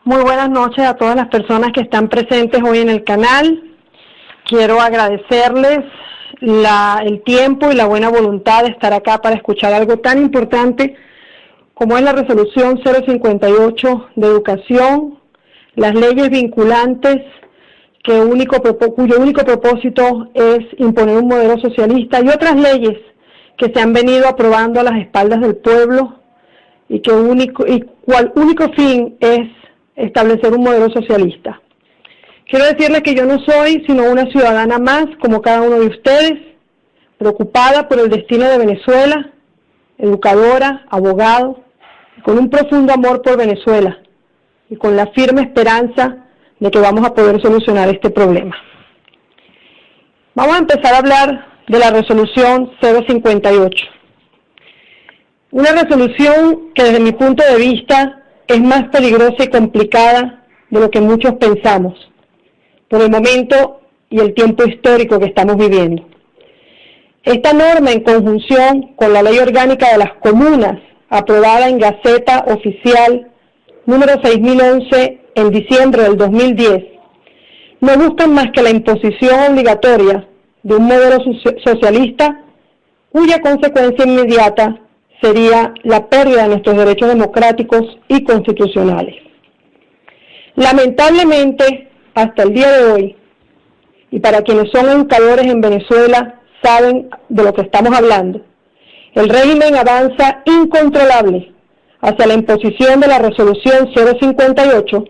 Muy buenas noches a todas las personas que están presentes hoy en el canal. Quiero agradecerles el tiempo y la buena voluntad de estar acá para escuchar algo tan importante como es la resolución 058 de educación, las leyes vinculantes cuyo único propósito es imponer un modelo socialista, y otras leyes que se han venido aprobando a las espaldas del pueblo y cual único fin es establecer un modelo socialista. Quiero decirles que yo no soy sino una ciudadana más, como cada uno de ustedes, preocupada por el destino de Venezuela, educadora, abogado, con un profundo amor por Venezuela y con la firme esperanza de que vamos a poder solucionar este problema. Vamos a empezar a hablar de la resolución 058. Una resolución que desde mi punto de vista es más peligrosa y complicada de lo que muchos pensamos, por el momento y el tiempo histórico que estamos viviendo. Esta norma, en conjunción con la Ley Orgánica de las Comunas, aprobada en Gaceta Oficial número 6011 en diciembre del 2010, no buscan más que la imposición obligatoria de un modelo socialista cuya consecuencia inmediata sería la pérdida de nuestros derechos democráticos y constitucionales. Lamentablemente, hasta el día de hoy, y para quienes son educadores en Venezuela saben de lo que estamos hablando, el régimen avanza incontrolable hacia la imposición de la resolución 058,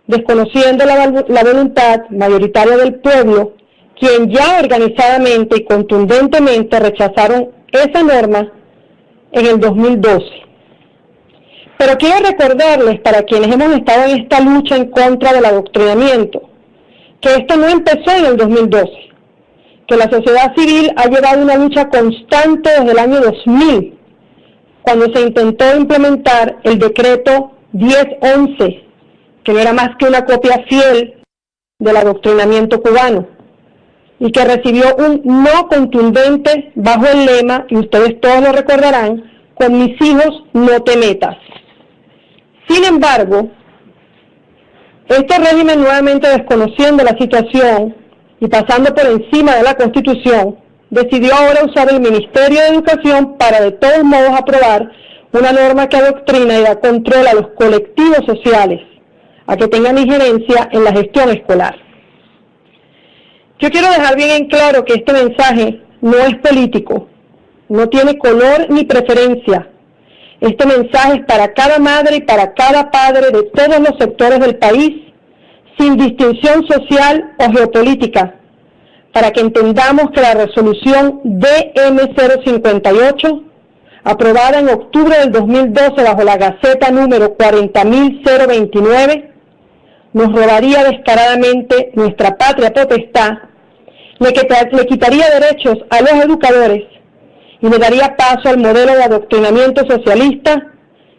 desconociendo la voluntad mayoritaria del pueblo, quien ya organizadamente y contundentemente rechazaron esa norma en el 2012. Pero quiero recordarles, para quienes hemos estado en esta lucha en contra del adoctrinamiento, que esto no empezó en el 2012, que la sociedad civil ha llevado una lucha constante desde el año 2000, cuando se intentó implementar el decreto 1011, que no era más que una copia fiel del adoctrinamiento cubano, y que recibió un no contundente bajo el lema, y ustedes todos lo recordarán, con mis hijos no te metas. Sin embargo, este régimen, nuevamente desconociendo la situación y pasando por encima de la Constitución, decidió ahora usar el Ministerio de Educación para de todos modos aprobar una norma que adoctrina y da control a los colectivos sociales a que tengan injerencia en la gestión escolar. Yo quiero dejar bien en claro que este mensaje no es político, no tiene color ni preferencia. Este mensaje es para cada madre y para cada padre de todos los sectores del país, sin distinción social o geopolítica, para que entendamos que la resolución DM058, aprobada en octubre del 2012 bajo la Gaceta número 40.029, nos robaría descaradamente nuestra patria potestad, le quitaría derechos a los educadores y le daría paso al modelo de adoctrinamiento socialista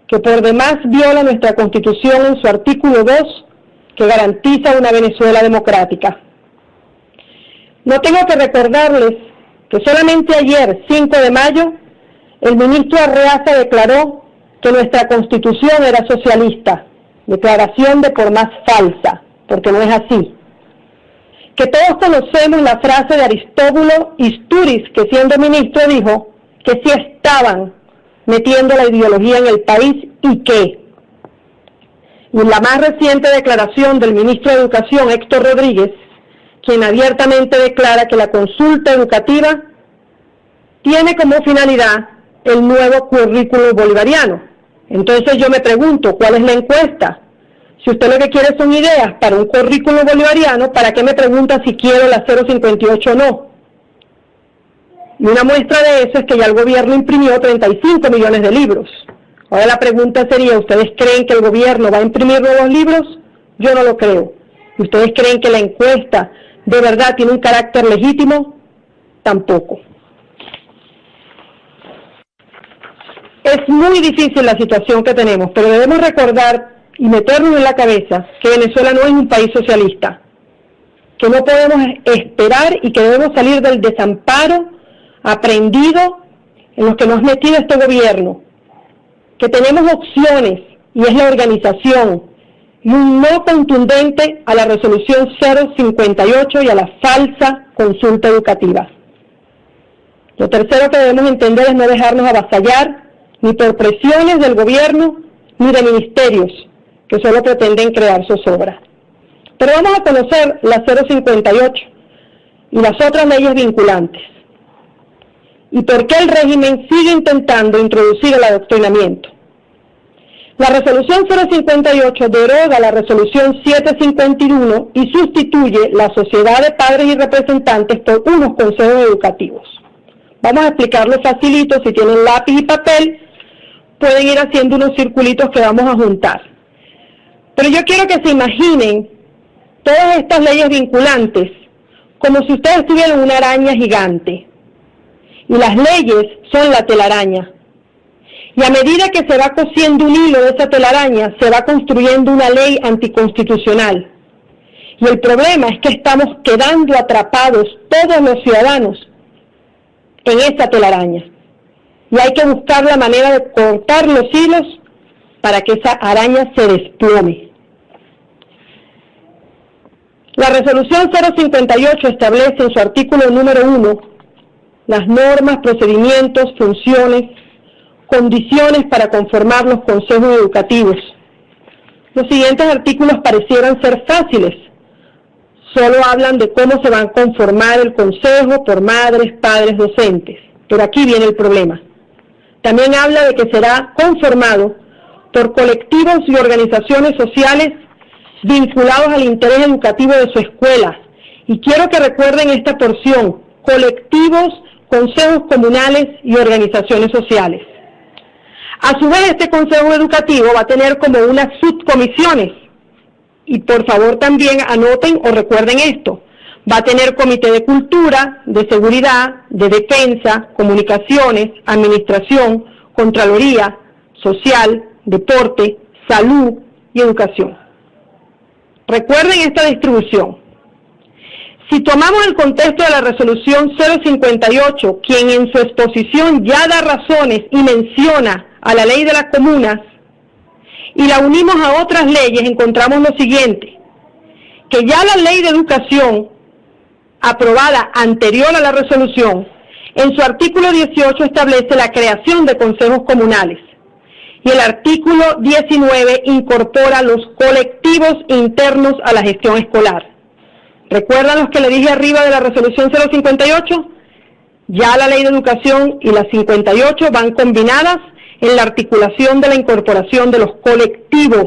que por demás viola nuestra Constitución en su artículo 2, que garantiza una Venezuela democrática. No tengo que recordarles que solamente ayer, 5 de mayo, el ministro Arreaza declaró que nuestra Constitución era socialista, declaración de por más falsa, porque no es así. Que todos conocemos la frase de Aristóbulo Istúriz, que siendo ministro dijo que sí estaban metiendo la ideología en el país y que. Y la más reciente declaración del ministro de Educación, Héctor Rodríguez, quien abiertamente declara que la consulta educativa tiene como finalidad el nuevo currículo bolivariano. Entonces yo me pregunto, ¿cuál es la encuesta? Si usted lo que quiere son ideas para un currículo bolivariano, ¿para qué me pregunta si quiero la 058 o no? Y una muestra de eso es que ya el gobierno imprimió 35 millones de libros. Ahora la pregunta sería, ¿ustedes creen que el gobierno va a imprimir nuevos libros? Yo no lo creo. ¿Ustedes creen que la encuesta de verdad tiene un carácter legítimo? Tampoco. Es muy difícil la situación que tenemos, pero debemos recordar y meternos en la cabeza que Venezuela no es un país socialista, que no podemos esperar y que debemos salir del desamparo aprendido en los que nos ha metido este gobierno, que tenemos opciones y es la organización, y un no contundente a la resolución 058 y a la falsa consulta educativa. Lo tercero que debemos entender es no dejarnos avasallar ni por presiones del gobierno ni de ministerios que solo pretenden crear zozobra. Pero vamos a conocer la 058 y las otras leyes vinculantes. ¿Y por qué el régimen sigue intentando introducir el adoctrinamiento? La resolución 058 deroga la resolución 751 y sustituye la sociedad de padres y representantes por unos consejos educativos. Vamos a explicarlo facilito. Si tienen lápiz y papel, pueden ir haciendo unos circulitos que vamos a juntar. Pero yo quiero que se imaginen todas estas leyes vinculantes como si ustedes tuvieran una araña gigante. Y las leyes son la telaraña. Y a medida que se va cosiendo un hilo de esa telaraña, se va construyendo una ley anticonstitucional. Y el problema es que estamos quedando atrapados todos los ciudadanos en esa telaraña. Y hay que buscar la manera de cortar los hilos para que esa araña se desplome. La resolución 058 establece en su artículo número 1 las normas, procedimientos, funciones, condiciones para conformar los consejos educativos. Los siguientes artículos parecieran ser fáciles. Solo hablan de cómo se va a conformar el consejo por madres, padres, docentes. Pero aquí viene el problema. También habla de que será conformado por colectivos y organizaciones sociales vinculados al interés educativo de su escuela. Y quiero que recuerden esta porción: colectivos, consejos comunales y organizaciones sociales. A su vez, este consejo educativo va a tener como unas subcomisiones. Y por favor también anoten o recuerden esto: va a tener comité de cultura, de seguridad, de defensa, comunicaciones, administración, contraloría, social, deporte, salud y educación. Recuerden esta distribución. Si tomamos el contexto de la resolución 058, quien en su exposición ya da razones y menciona a la ley de las comunas, y la unimos a otras leyes, encontramos lo siguiente: que ya la ley de educación aprobada anterior a la resolución, en su artículo 18 establece la creación de consejos comunales, y el artículo 19 incorpora los colectivos internos a la gestión escolar. ¿Recuerdan los que le dije arriba de la resolución 058? Ya la ley de educación y la 58 van combinadas en la articulación de la incorporación de los colectivos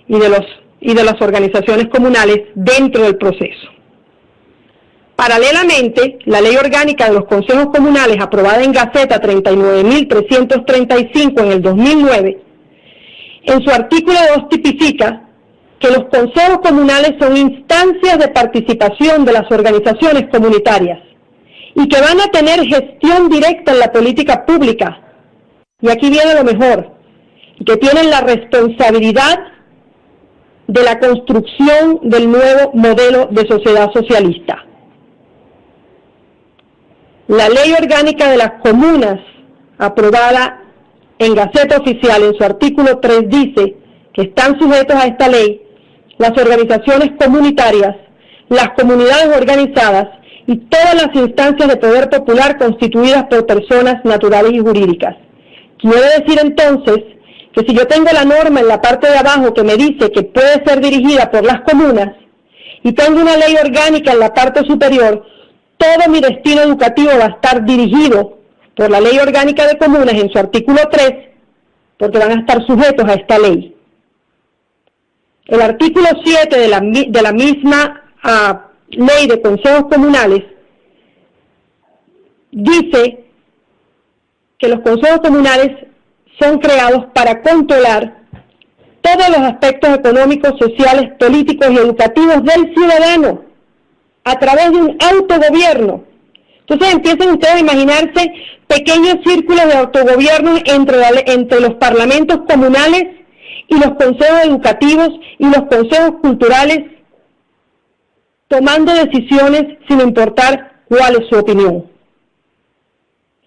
y de las organizaciones comunales dentro del proceso. Paralelamente, la Ley Orgánica de los Consejos Comunales, aprobada en Gaceta 39.335 en el 2009, en su artículo 2 tipifica que los consejos comunales son instancias de participación de las organizaciones comunitarias y que van a tener gestión directa en la política pública. Y aquí viene lo mejor: y que tienen la responsabilidad de la construcción del nuevo modelo de sociedad socialista. La Ley Orgánica de las Comunas, aprobada en Gaceta Oficial, en su artículo 3 dice que están sujetos a esta ley las organizaciones comunitarias, las comunidades organizadas y todas las instancias de poder popular constituidas por personas naturales y jurídicas. Quiere decir entonces que si yo tengo la norma en la parte de abajo que me dice que puede ser dirigida por las comunas y tengo una ley orgánica en la parte superior, todo mi destino educativo va a estar dirigido por la Ley Orgánica de Comunas en su artículo 3, porque van a estar sujetos a esta ley. El artículo 7 de la misma Ley de Consejos Comunales dice que los consejos comunales son creados para controlar todos los aspectos económicos, sociales, políticos y educativos del ciudadano a través de un autogobierno. Entonces empiezan ustedes a imaginarse pequeños círculos de autogobierno entre los parlamentos comunales y los consejos educativos y los consejos culturales, tomando decisiones sin importar cuál es su opinión.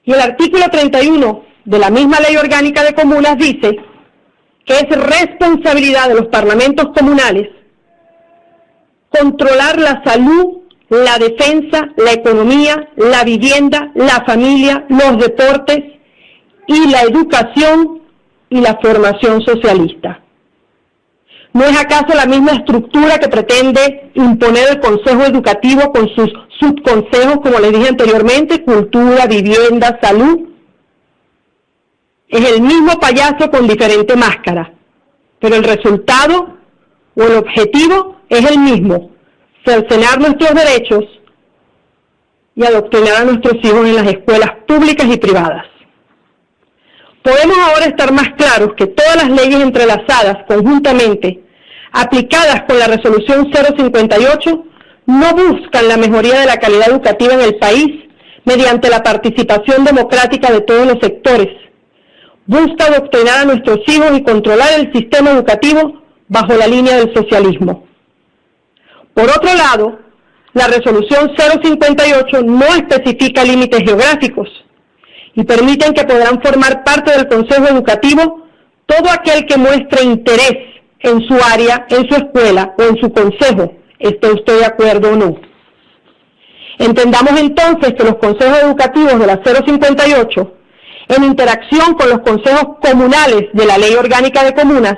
Y el artículo 31 de la misma Ley Orgánica de Comunas dice que es responsabilidad de los parlamentos comunales controlar la salud, la defensa, la economía, la vivienda, la familia, los deportes y la educación y la formación socialista. ¿No es acaso la misma estructura que pretende imponer el Consejo Educativo con sus subconsejos, como les dije anteriormente, cultura, vivienda, salud? Es el mismo payaso con diferente máscara, pero el resultado o el objetivo es el mismo: cercenar nuestros derechos y adoctrinar a nuestros hijos en las escuelas públicas y privadas. Podemos ahora estar más claros que todas las leyes entrelazadas conjuntamente, aplicadas con la Resolución 058, no buscan la mejoría de la calidad educativa en el país mediante la participación democrática de todos los sectores. Busca adoctrinar a nuestros hijos y controlar el sistema educativo bajo la línea del socialismo. Por otro lado, la Resolución 058 no especifica límites geográficos y permiten que podrán formar parte del Consejo Educativo todo aquel que muestre interés en su área, en su escuela o en su consejo, esté usted de acuerdo o no. Entendamos entonces que los consejos educativos de la 058, en interacción con los consejos comunales de la Ley Orgánica de Comunas,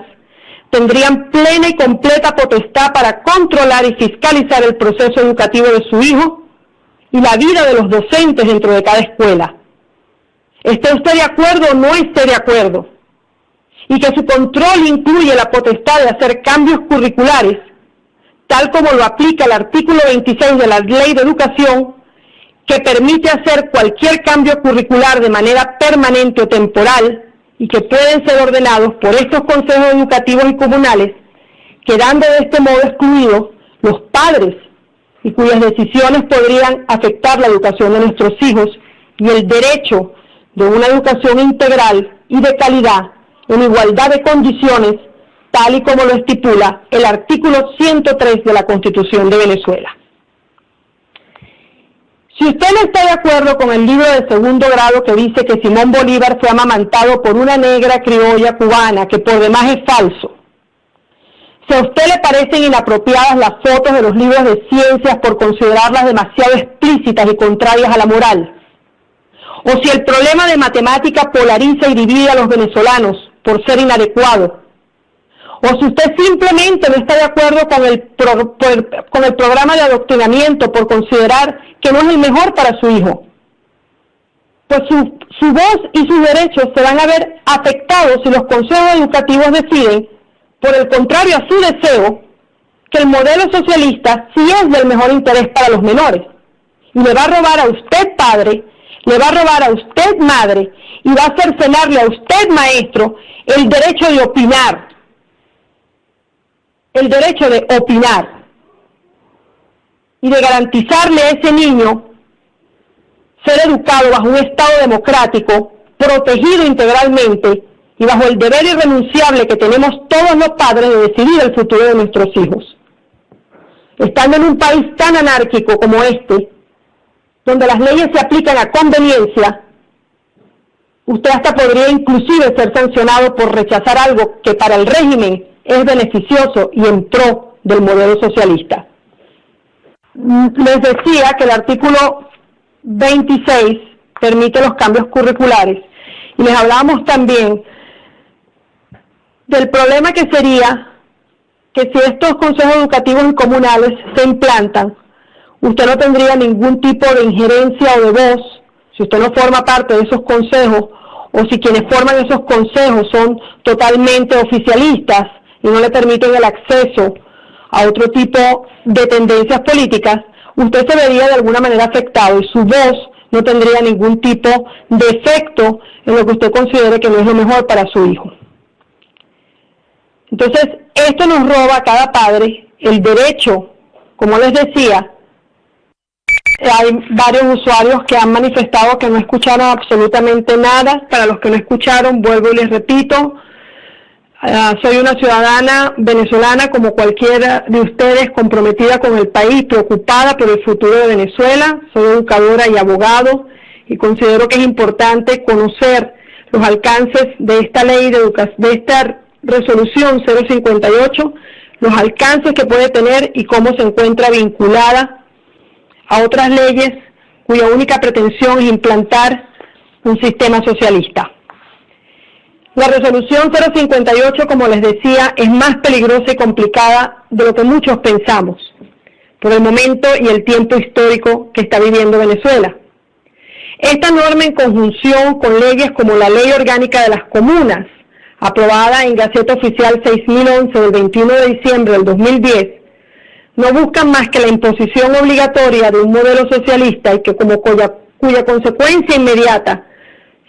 tendrían plena y completa potestad para controlar y fiscalizar el proceso educativo de su hijo y la vida de los docentes dentro de cada escuela. ¿Esté usted de acuerdo o no esté de acuerdo? Y que su control incluye la potestad de hacer cambios curriculares, tal como lo aplica el artículo 26 de la Ley de Educación, que permite hacer cualquier cambio curricular de manera permanente o temporal y que pueden ser ordenados por estos consejos educativos y comunales, quedando de este modo excluidos los padres y cuyas decisiones podrían afectar la educación de nuestros hijos y el derecho de una educación integral y de calidad en igualdad de condiciones, tal y como lo estipula el artículo 103 de la Constitución de Venezuela. Si usted no está de acuerdo con el libro de segundo grado que dice que Simón Bolívar fue amamantado por una negra criolla cubana, que por demás es falso, si a usted le parecen inapropiadas las fotos de los libros de ciencias por considerarlas demasiado explícitas y contrarias a la moral, o si el problema de matemática polariza y divide a los venezolanos por ser inadecuado, o si usted simplemente no está de acuerdo con el programa de adoctrinamiento por considerar que no es el mejor para su hijo, pues su voz y sus derechos se van a ver afectados si los consejos educativos deciden, por el contrario a su deseo, que el modelo socialista sí es del mejor interés para los menores, y le va a robar a usted padre, le va a robar a usted madre, y va a cercenarle a usted maestro el derecho de opinar, y de garantizarle a ese niño ser educado bajo un Estado democrático, protegido integralmente y bajo el deber irrenunciable que tenemos todos los padres de decidir el futuro de nuestros hijos. Estando en un país tan anárquico como este, donde las leyes se aplican a conveniencia, usted hasta podría inclusive ser sancionado por rechazar algo que para el régimen es beneficioso y en pro del modelo socialista. Les decía que el artículo 26 permite los cambios curriculares y les hablábamos también del problema que sería que si estos consejos educativos y comunales se implantan, usted no tendría ningún tipo de injerencia o de voz si usted no forma parte de esos consejos, o si quienes forman esos consejos son totalmente oficialistas y no le permiten el acceso a otro tipo de tendencias políticas, usted se vería de alguna manera afectado y su voz no tendría ningún tipo de efecto en lo que usted considere que no es lo mejor para su hijo. Entonces, esto nos roba a cada padre el derecho, como les decía. Hay varios usuarios que han manifestado que no escucharon absolutamente nada. Para los que no escucharon, vuelvo y les repito, soy una ciudadana venezolana como cualquiera de ustedes, comprometida con el país, preocupada por el futuro de Venezuela. Soy educadora y abogado y considero que es importante conocer los alcances de esta ley de esta resolución 058, los alcances que puede tener y cómo se encuentra vinculada a otras leyes cuya única pretensión es implantar un sistema socialista. La resolución 058, como les decía, es más peligrosa y complicada de lo que muchos pensamos, por el momento y el tiempo histórico que está viviendo Venezuela. Esta norma, en conjunción con leyes como la Ley Orgánica de las Comunas, aprobada en Gaceta Oficial 6011 del 21 de diciembre del 2010, no buscan más que la imposición obligatoria de un modelo socialista y que cuya consecuencia inmediata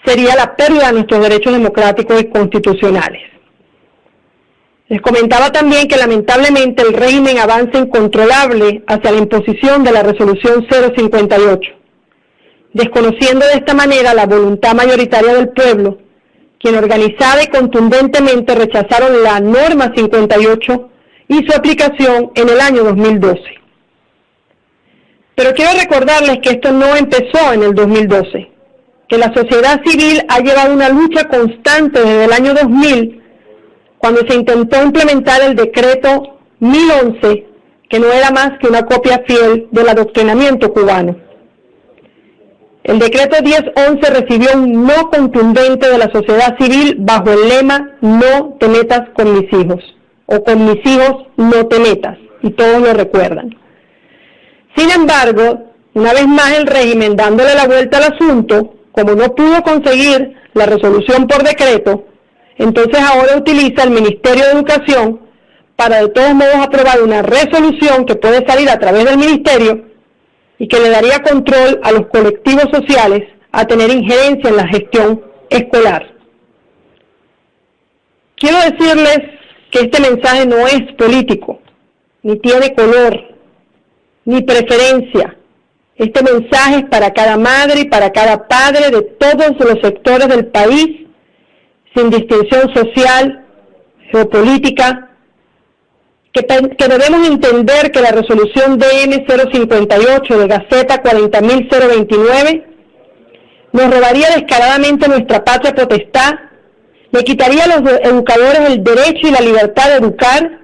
sería la pérdida de nuestros derechos democráticos y constitucionales. Les comentaba también que lamentablemente el régimen avanza incontrolable hacia la imposición de la resolución 058, desconociendo de esta manera la voluntad mayoritaria del pueblo, quien organizada y contundentemente rechazaron la norma 58 y su aplicación en el año 2012. Pero quiero recordarles que esto no empezó en el 2012, que la sociedad civil ha llevado una lucha constante desde el año 2000, cuando se intentó implementar el decreto 1011, que no era más que una copia fiel del adoctrinamiento cubano. El decreto 1011 recibió un no contundente de la sociedad civil bajo el lema "No te metas con mis hijos", o "Con mis hijos no te metas", y todos lo recuerdan. Sin embargo, una vez más el régimen, dándole la vuelta al asunto, como no pudo conseguir la resolución por decreto, entonces ahora utiliza el Ministerio de Educación para de todos modos aprobar una resolución que puede salir a través del Ministerio y que le daría control a los colectivos sociales a tener injerencia en la gestión escolar. Quiero decirles que este mensaje no es político, ni tiene color, ni preferencia. Este mensaje es para cada madre y para cada padre de todos los sectores del país, sin distinción social, geopolítica, que debemos entender que la resolución DM 058 de Gaceta 40.029 nos robaría descaradamente nuestra patria potestad, le quitaría a los educadores el derecho y la libertad de educar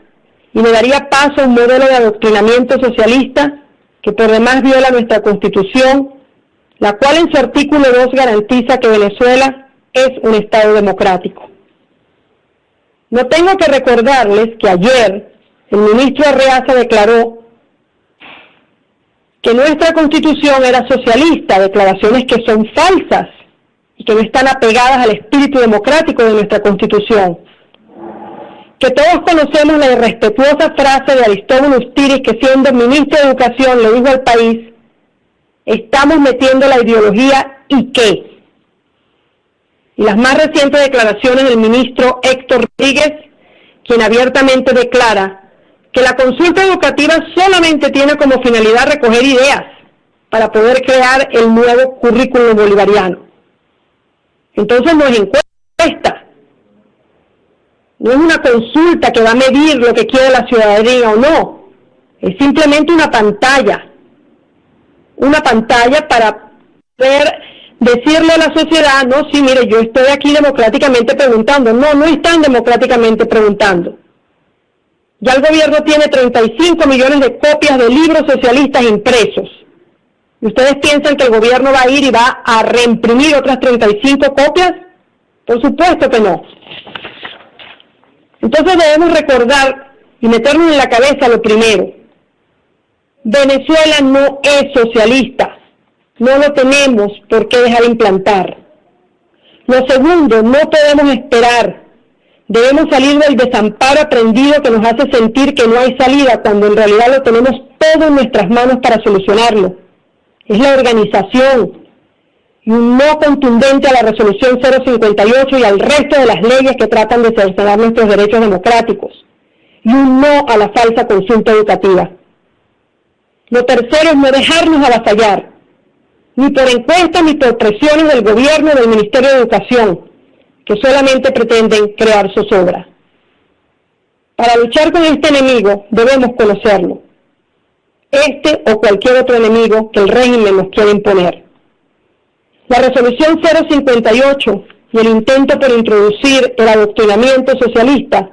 y le daría paso a un modelo de adoctrinamiento socialista que por demás viola nuestra Constitución, la cual en su artículo 2 garantiza que Venezuela es un Estado democrático. No tengo que recordarles que ayer el ministro Arreaza declaró que nuestra Constitución era socialista, declaraciones que son falsas y que no están apegadas al espíritu democrático de nuestra Constitución. Que todos conocemos la irrespetuosa frase de Aristóbulo Usturiz, que siendo ministro de Educación le dijo al país: estamos metiendo la ideología ¿y qué? Y las más recientes declaraciones del ministro Héctor Rodríguez, quien abiertamente declara que la consulta educativa solamente tiene como finalidad recoger ideas para poder crear el nuevo currículum bolivariano. Entonces no es encuesta, no es una consulta que va a medir lo que quiere la ciudadanía o no, es simplemente una pantalla para poder decirle a la sociedad: no, sí, mire, yo estoy aquí democráticamente preguntando. No están democráticamente preguntando. Ya el gobierno tiene 35 millones de copias de libros socialistas impresos. ¿Y ustedes piensan que el gobierno va a ir y va a reimprimir otras 35 copias? Por supuesto que no. Entonces debemos recordar y meternos en la cabeza lo primero: Venezuela no es socialista, no lo tenemos por qué dejar implantar. Lo segundo, no podemos esperar. Debemos salir del desamparo aprendido que nos hace sentir que no hay salida, cuando en realidad lo tenemos todo en nuestras manos para solucionarlo. Es la organización y un no contundente a la resolución 058 y al resto de las leyes que tratan de cercenar nuestros derechos democráticos, y un no a la falsa consulta educativa. Lo tercero es no dejarnos avasallar, ni por encuestas ni por presiones del gobierno o del Ministerio de Educación, que solamente pretenden crear zozobra. Para luchar con este enemigo debemos conocerlo, este o cualquier otro enemigo que el régimen nos quiere imponer. La resolución 058 y el intento por introducir el adoctrinamiento socialista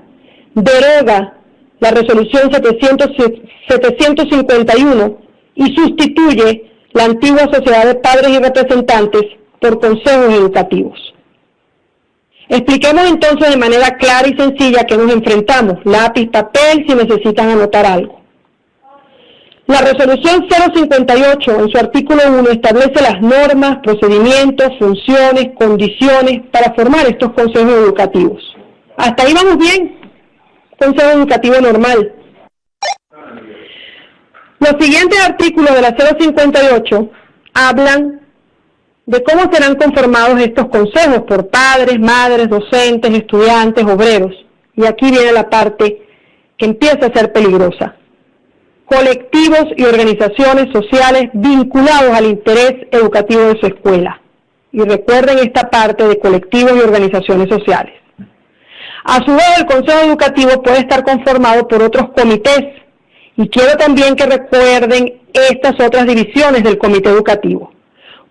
deroga la resolución 751 y sustituye la antigua Sociedad de Padres y Representantes por consejos educativos. Expliquemos entonces de manera clara y sencilla que nos enfrentamos, lápiz, papel, si necesitan anotar algo. La resolución 058 en su artículo 1 establece las normas, procedimientos, funciones, condiciones para formar estos consejos educativos. Hasta ahí vamos bien, consejo educativo normal. Los siguientes artículos de la 058 hablan de cómo serán conformados estos consejos por padres, madres, docentes, estudiantes, obreros. Y aquí viene la parte que empieza a ser peligrosa. Colectivos y organizaciones sociales vinculados al interés educativo de su escuela. Y recuerden esta parte de colectivos y organizaciones sociales. A su vez, el Consejo Educativo puede estar conformado por otros comités. Y quiero también que recuerden estas otras divisiones del Comité Educativo.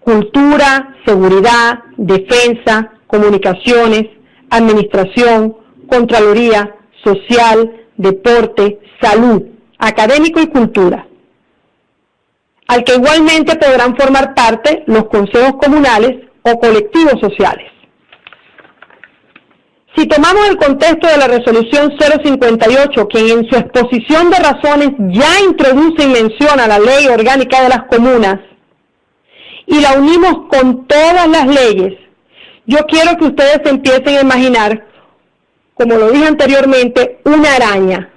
Cultura, seguridad, defensa, comunicaciones, administración, contraloría, social, deporte, salud, académico y cultura, al que igualmente podrán formar parte los consejos comunales o colectivos sociales. Si tomamos el contexto de la resolución 058, quien en su exposición de razones ya introduce y menciona la ley orgánica de las comunas, y la unimos con todas las leyes, yo quiero que ustedes empiecen a imaginar, como lo dije anteriormente, una araña.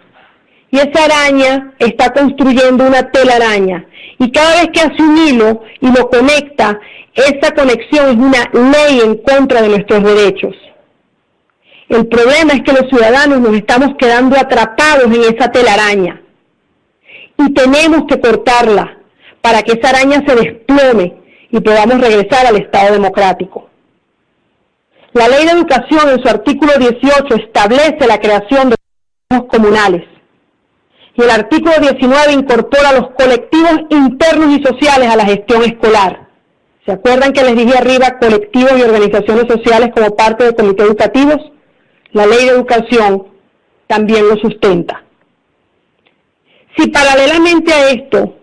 Y esa araña está construyendo una telaraña. Y cada vez que hace un hilo y lo conecta, esa conexión es una ley en contra de nuestros derechos. El problema es que los ciudadanos nos estamos quedando atrapados en esa telaraña. Y tenemos que cortarla para que esa araña se desplome y podamos regresar al Estado democrático. La Ley de Educación en su artículo 18 establece la creación de consejos comunales. Y el artículo 19 incorpora los colectivos internos y sociales a la gestión escolar. ¿Se acuerdan que les dije arriba colectivos y organizaciones sociales como parte de comités educativos? La Ley de Educación también lo sustenta. Si paralelamente a esto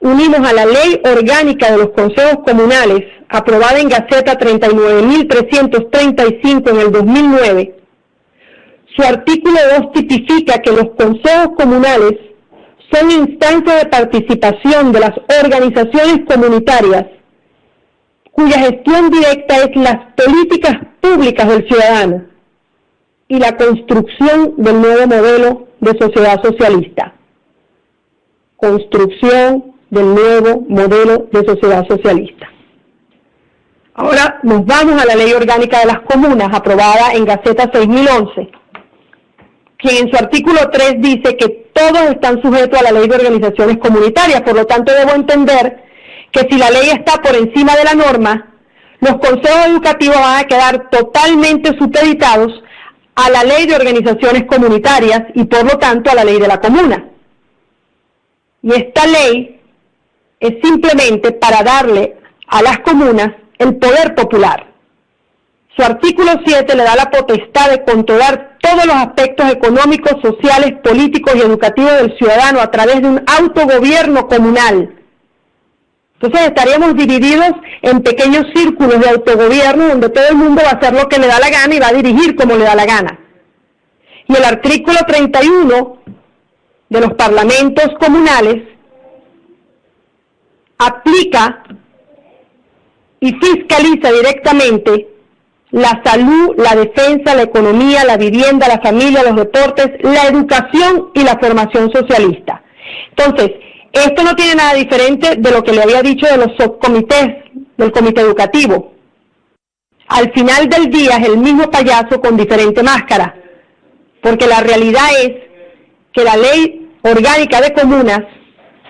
unimos a la Ley Orgánica de los Consejos Comunales, aprobada en Gaceta 39.335 en el 2009, su artículo 2 tipifica que los consejos comunales son instancias de participación de las organizaciones comunitarias, cuya gestión directa es las políticas públicas del ciudadano y la construcción del nuevo modelo de sociedad socialista. Construcción del nuevo modelo de sociedad socialista. Ahora nos vamos a la Ley Orgánica de las Comunas, aprobada en Gaceta 6011, quien en su artículo 3 dice que todos están sujetos a la Ley de Organizaciones Comunitarias. Por lo tanto, debo entender que si la ley está por encima de la norma, los consejos educativos van a quedar totalmente supeditados a la Ley de Organizaciones Comunitarias y por lo tanto a la ley de la comuna. Y esta ley es simplemente para darle a las comunas el poder popular. Su artículo 7 le da la potestad de controlar todos los aspectos económicos, sociales, políticos y educativos del ciudadano a través de un autogobierno comunal. Entonces estaríamos divididos en pequeños círculos de autogobierno donde todo el mundo va a hacer lo que le da la gana y va a dirigir como le da la gana. Y el artículo 31 de los parlamentos comunales aplica y fiscaliza directamente la salud, la defensa, la economía, la vivienda, la familia, los deportes, la educación y la formación socialista. Entonces, esto no tiene nada diferente de lo que le había dicho de los subcomités del comité educativo. Al final del día es el mismo payaso con diferente máscara, porque la realidad es que la ley orgánica de comunas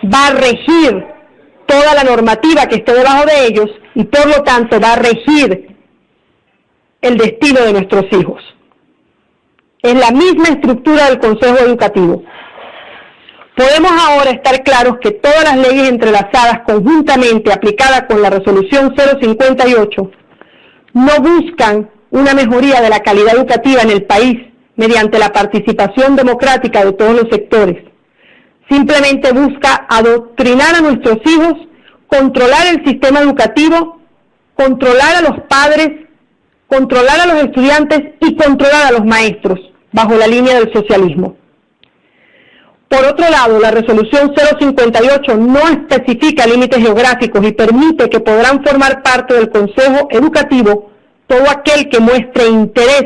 va a regir toda la normativa que esté debajo de ellos y por lo tanto va a regir el destino de nuestros hijos. Es la misma estructura del Consejo Educativo. Podemos ahora estar claros que todas las leyes entrelazadas conjuntamente aplicadas con la resolución 058 no buscan una mejoría de la calidad educativa en el país mediante la participación democrática de todos los sectores. Simplemente busca adoctrinar a nuestros hijos, controlar el sistema educativo, controlar a los padres, controlar a los estudiantes y controlar a los maestros, bajo la línea del socialismo. Por otro lado, la resolución 058 no especifica límites geográficos y permite que podrán formar parte del Consejo Educativo todo aquel que muestre interés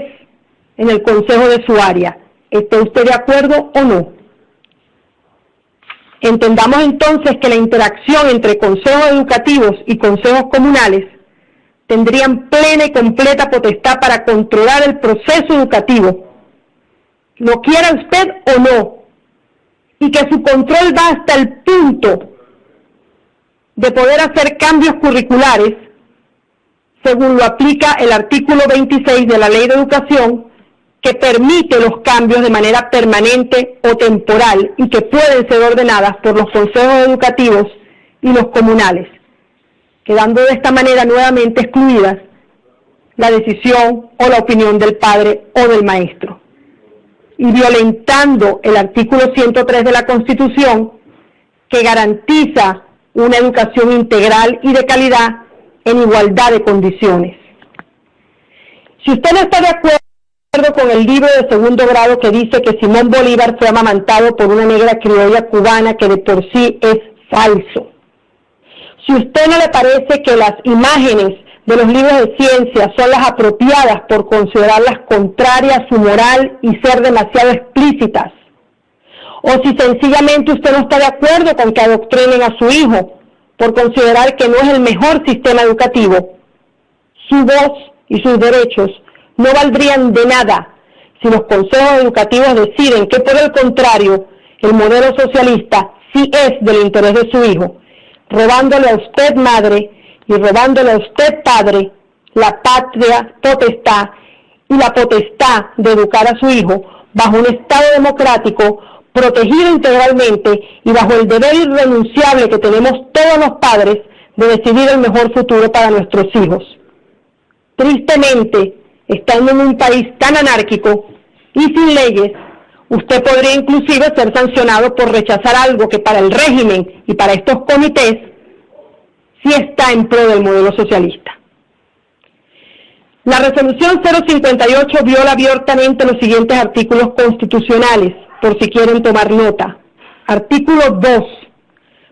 en el consejo de su área. ¿Esté usted de acuerdo o no? Entendamos entonces que la interacción entre consejos educativos y consejos comunales tendrían plena y completa potestad para controlar el proceso educativo, lo quiera usted o no, y que su control va hasta el punto de poder hacer cambios curriculares, según lo aplica el artículo 26 de la Ley de Educación, que permite los cambios de manera permanente o temporal y que pueden ser ordenadas por los consejos educativos y los comunales, quedando de esta manera nuevamente excluidas la decisión o la opinión del padre o del maestro, y violentando el artículo 103 de la Constitución, que garantiza una educación integral y de calidad en igualdad de condiciones. Si usted no está de acuerdo con el libro de segundo grado que dice que Simón Bolívar fue amamantado por una negra criolla cubana, que de por sí es falso. Si a usted no le parece que las imágenes de los libros de ciencia son las apropiadas por considerarlas contrarias a su moral y ser demasiado explícitas, o si sencillamente usted no está de acuerdo con que adoctrinen a su hijo por considerar que no es el mejor sistema educativo, su voz y sus derechos no valdrían de nada si los consejos educativos deciden que, por el contrario, el modelo socialista sí es del interés de su hijo, robándole a usted, madre, y robándole a usted, padre, la patria potestad y la potestad de educar a su hijo bajo un Estado democrático, protegido integralmente y bajo el deber irrenunciable que tenemos todos los padres de decidir el mejor futuro para nuestros hijos. Tristemente, estando en un país tan anárquico y sin leyes, usted podría inclusive ser sancionado por rechazar algo que para el régimen y para estos comités sí está en pro del modelo socialista. La resolución 058 viola abiertamente los siguientes artículos constitucionales, por si quieren tomar nota. Artículo 2.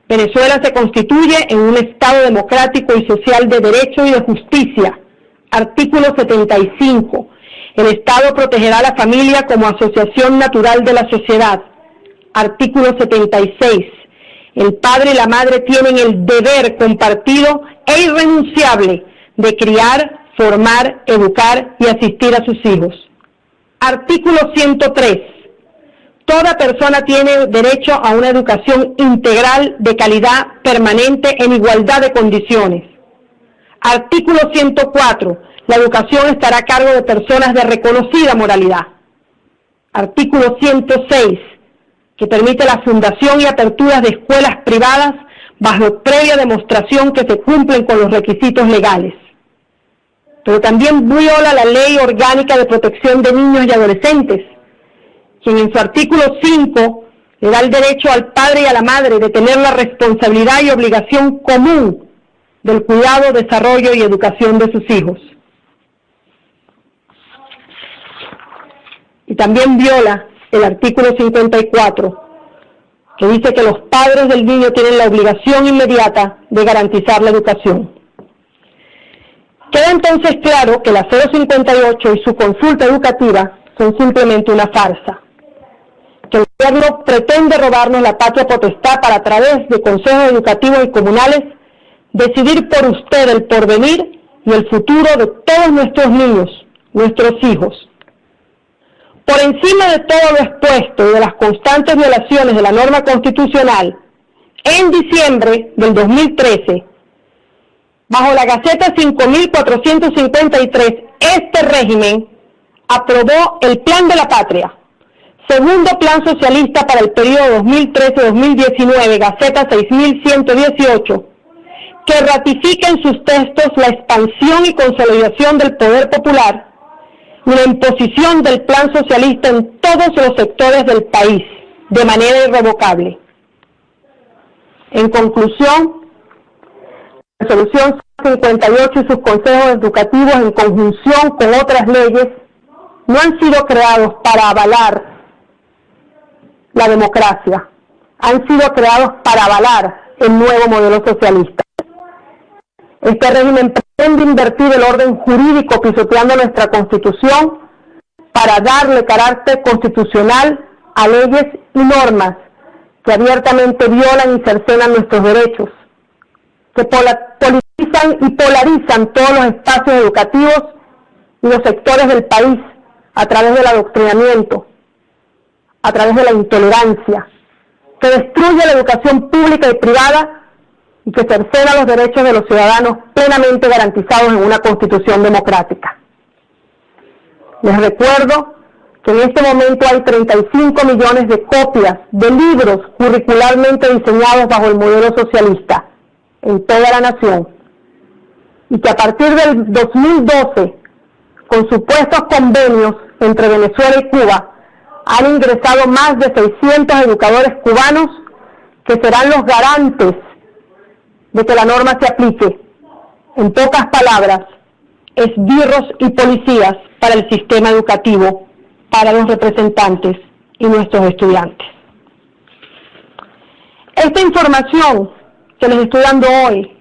Venezuela se constituye en un Estado democrático y social de derecho y de justicia. Artículo 75. El Estado protegerá a la familia como asociación natural de la sociedad. Artículo 76. El padre y la madre tienen el deber compartido e irrenunciable de criar, formar, educar y asistir a sus hijos. Artículo 103. Toda persona tiene derecho a una educación integral de calidad permanente en igualdad de condiciones. Artículo 104. La educación estará a cargo de personas de reconocida moralidad. Artículo 106. Que permite la fundación y aperturas de escuelas privadas bajo previa demostración que se cumplen con los requisitos legales. Pero también viola la Ley Orgánica de Protección de Niños y Adolescentes, quien en su artículo 5 le da el derecho al padre y a la madre de tener la responsabilidad y obligación común del cuidado, desarrollo y educación de sus hijos. Y también viola el artículo 54, que dice que los padres del niño tienen la obligación inmediata de garantizar la educación. Queda entonces claro que la 058 y su consulta educativa son simplemente una farsa, que el gobierno pretende robarnos la patria potestad para, a través de consejos educativos y comunales, decidir por usted el porvenir y el futuro de todos nuestros niños, nuestros hijos. Por encima de todo lo expuesto y de las constantes violaciones de la norma constitucional, en diciembre del 2013, bajo la Gaceta 5453, este régimen aprobó el Plan de la Patria, segundo plan socialista para el periodo 2013-2019, Gaceta 6118, que ratifica en sus textos la expansión y consolidación del poder popular y la imposición del plan socialista en todos los sectores del país, de manera irrevocable. En conclusión, la resolución 58 y sus consejos educativos, en conjunción con otras leyes, no han sido creados para avalar la democracia, han sido creados para avalar el nuevo modelo socialista. Este régimen pretende invertir el orden jurídico pisoteando nuestra Constitución para darle carácter constitucional a leyes y normas que abiertamente violan y cercenan nuestros derechos, que politizan y polarizan todos los espacios educativos y los sectores del país a través del adoctrinamiento, a través de la intolerancia, que destruye la educación pública y privada y que cercena los derechos de los ciudadanos plenamente garantizados en una Constitución democrática. Les recuerdo que en este momento hay 35 millones de copias de libros curricularmente diseñados bajo el modelo socialista en toda la nación, y que a partir del 2012, con supuestos convenios entre Venezuela y Cuba, han ingresado más de 600 educadores cubanos que serán los garantes de que la norma se aplique. En pocas palabras, esbirros y policías para el sistema educativo, para los representantes y nuestros estudiantes. Esta información que les estoy dando hoy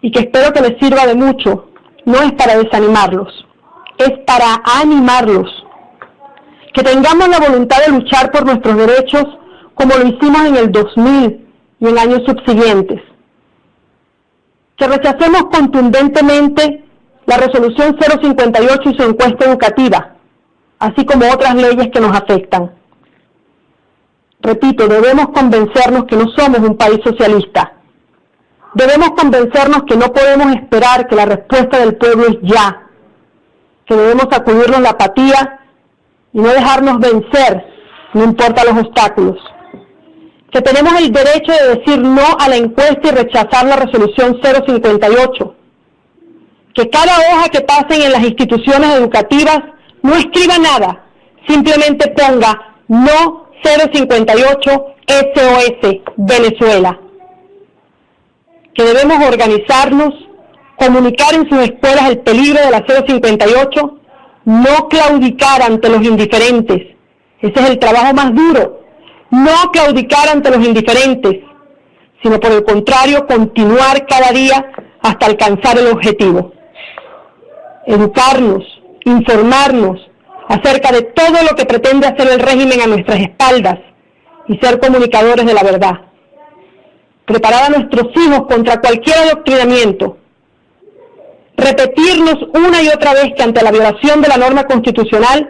y que espero que les sirva de mucho, no es para desanimarlos, es para animarlos, que tengamos la voluntad de luchar por nuestros derechos como lo hicimos en el 2000 y en años subsiguientes, que rechacemos contundentemente la resolución 058 y su encuesta educativa, así como otras leyes que nos afectan. Repito, debemos convencernos que no somos un país socialista. Debemos convencernos que no podemos esperar que la respuesta del pueblo es ya, que debemos sacudirnos la apatía y no dejarnos vencer, no importa los obstáculos. Que tenemos el derecho de decir no a la encuesta y rechazar la resolución 058. Que cada hoja que pasen en las instituciones educativas no escriba nada, simplemente ponga no 058 SOS Venezuela. Que debemos organizarnos, comunicar en sus escuelas el peligro de la 058, no claudicar ante los indiferentes. Ese es el trabajo más duro. No claudicar ante los indiferentes, sino por el contrario, continuar cada día hasta alcanzar el objetivo. Educarnos, informarnos acerca de todo lo que pretende hacer el régimen a nuestras espaldas y ser comunicadores de la verdad. Preparar a nuestros hijos contra cualquier adoctrinamiento. Repetirnos una y otra vez que ante la violación de la norma constitucional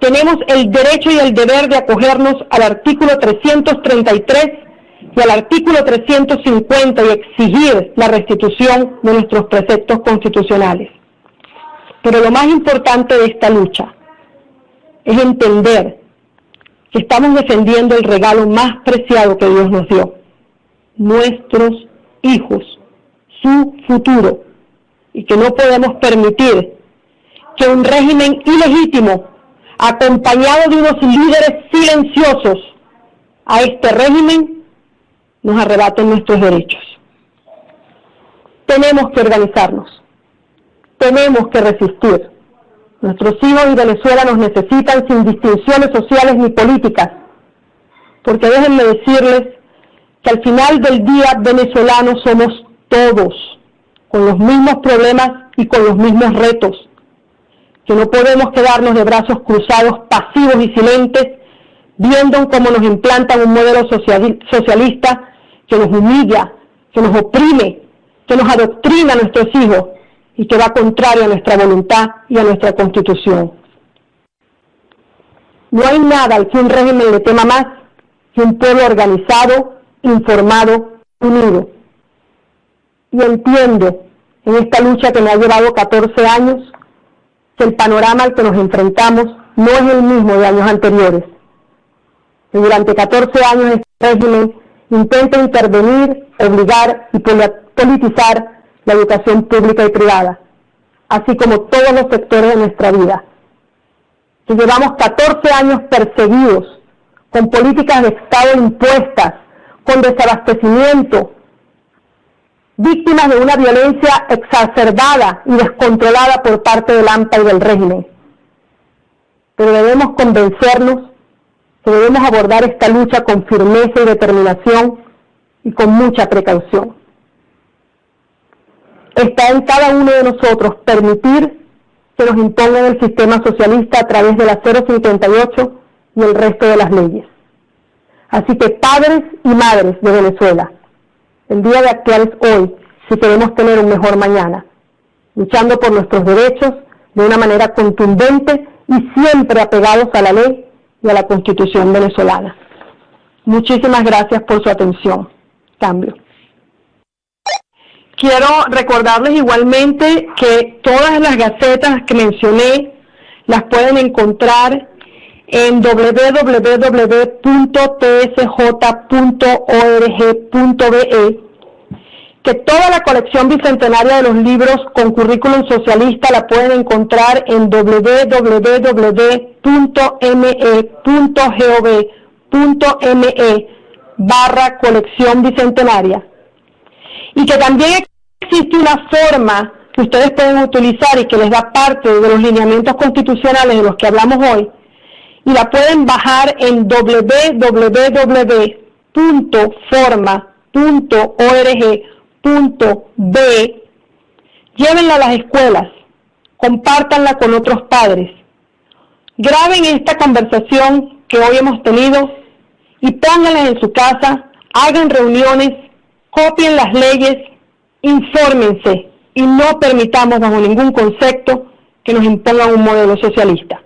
tenemos el derecho y el deber de acogernos al artículo 333 y al artículo 350 y exigir la restitución de nuestros preceptos constitucionales. Pero lo más importante de esta lucha es entender que estamos defendiendo el regalo más preciado que Dios nos dio, nuestros hijos, su futuro, y que no podemos permitir que un régimen ilegítimo, acompañado de unos líderes silenciosos, a este régimen nos arrebaten nuestros derechos. Tenemos que organizarnos, tenemos que resistir. Nuestros hijos y Venezuela nos necesitan sin distinciones sociales ni políticas, porque déjenme decirles que al final del día venezolanos somos todos, con los mismos problemas y con los mismos retos, que no podemos quedarnos de brazos cruzados, pasivos y silentes, viendo cómo nos implantan un modelo socialista que nos humilla, que nos oprime, que nos adoctrina a nuestros hijos y que va contrario a nuestra voluntad y a nuestra Constitución. No hay nada al que un régimen le tema más que un pueblo organizado, informado, unido. Y entiendo, en esta lucha que me ha llevado 14 años, que el panorama al que nos enfrentamos no es el mismo de años anteriores. Que durante 14 años este régimen intenta intervenir, obligar y despolitizar la educación pública y privada, así como todos los sectores de nuestra vida. Que llevamos 14 años perseguidos, con políticas de Estado impuestas, con desabastecimiento, víctimas de una violencia exacerbada y descontrolada por parte del AMPA y del régimen. Pero debemos convencernos que debemos abordar esta lucha con firmeza y determinación y con mucha precaución. Está en cada uno de nosotros permitir que nos impongan el sistema socialista a través de la 058 y el resto de las leyes. Así que padres y madres de Venezuela, el día de actuar es hoy si queremos tener un mejor mañana, luchando por nuestros derechos de una manera contundente y siempre apegados a la ley y a la Constitución venezolana. Muchísimas gracias por su atención. Cambio. Quiero recordarles igualmente que todas las gacetas que mencioné las pueden encontrar en www.tsj.org.be, que toda la colección bicentenaria de los libros con currículum socialista la pueden encontrar en www.me.gov.me/colección bicentenaria, y que también existe una forma que ustedes pueden utilizar y que les da parte de los lineamientos constitucionales de los que hablamos hoy, y la pueden bajar en www.forma.org.be. Llévenla a las escuelas, compártanla con otros padres, graben esta conversación que hoy hemos tenido y pónganla en su casa, hagan reuniones, copien las leyes, infórmense y no permitamos bajo ningún concepto que nos impongan un modelo socialista.